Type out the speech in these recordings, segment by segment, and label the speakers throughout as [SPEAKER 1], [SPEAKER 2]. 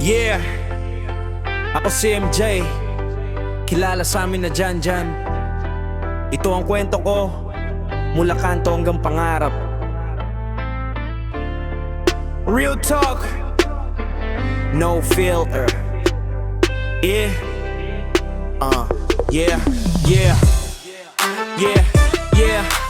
[SPEAKER 1] Yeah, ako si MJ. Kilala sa amin na Jan. Ito ang kwento ko, mula kanto hanggang pangarap. Real talk, no filter. Yeah,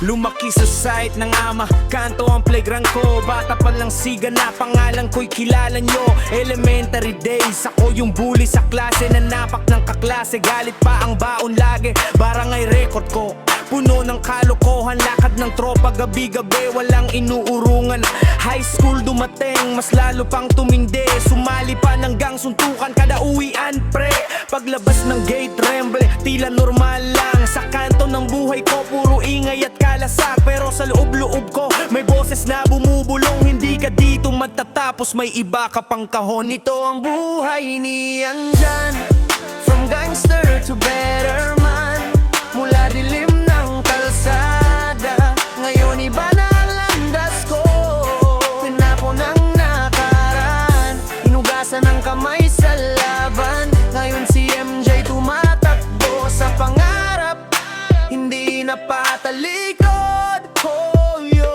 [SPEAKER 1] lumaki sa site ng ama, kanto ang playground ko. Bata pa lang siga na, pangalan ko'y kilala nyo. Elementary days, ako yung bully sa klase. Nanapak ng kaklase, galit pa ang baon lagi. Barangay record ko, puno ng kalokohan. Lakad ng tropa gabi-gabi, walang inuurungan. High school dumating, mas lalo pang tumindi. Sumali pa hanggang suntukan kada uwian pre. Paglabas ng gate tremble, tila normal lang. Sa kanto ng buhay ko, puro ingay at kalasak. Pero sa loob-loob ko, may boses na bumubulong. Hindi ka dito magtatapos, may iba ka pang kahon. Ito ang buhay ni Jan, from gangster to better man. Mula dilim ng kalsada, ngayon iba na ang landas ko. Tinapon ang nakaraan, hinugasan ng kamay sa laban. Ngayon si MJ tumatakbo sa pangarap, hindi na patalikod. Oh, yo.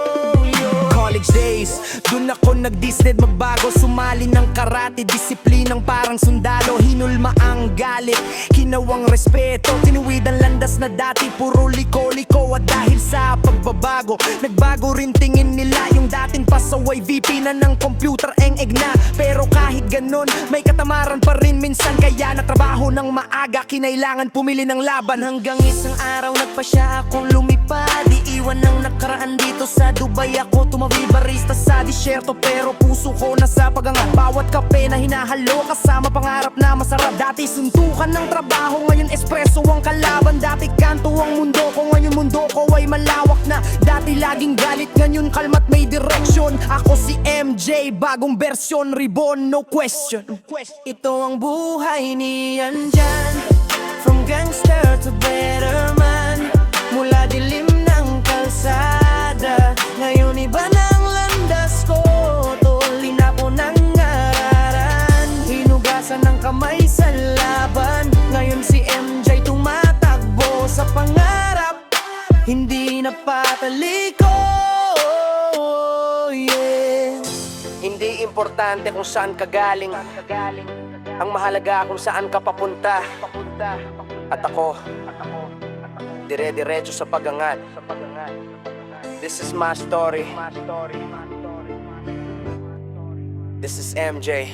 [SPEAKER 1] College days, dun ako nag-disned magbago. Sumali ng karate, disiplinang parang sundalo. Hinulma ang galit, kinawang respeto. Tinuwid ang landas na dati, puro liko-liko. At dahil sa pagbabago, nagbago rin tingin nila. Yung dating pasaway VP na ng computer, eng-eg na. Pero kahit ganun, may katamaran pa rin minsan. Kaya natrabaho ng maaga, kinailangan pumili ng laban. Hanggang isang araw nagpasya akong lumipad. Iiwan ng nakaraan dito sa Dubai. Ako tumabi barista sa disyerto, pero puso ko nasa pagangat. Bawat kape na hinahalo, kasama pangarap na masarap. Dati suntukan ng trabaho, ngayon espresso ang kalaban. Dati kanto ang mundo ko, ngayon mundo ko ay malawak na. Dati laging galit, ngayon kalmat may direksyon. Ako si MJ, bagong bersyon, ribbon, no question. Ito ang buhay ni Jan, from gangster to better man. Mula dilim ng kalsada, ngayon iba na ang landas ko. Tuloy na ko ng araran, hinugasan ng kamay sa laban. Ngayon si MJ tumatakbo sa pangarap, hindi na patalikod. Yeah. Hindi importante kung saan ka galing, ang mahalaga kung saan ka papunta. At ako, dire-diretso sa pagangat. This is my story. This is MJ.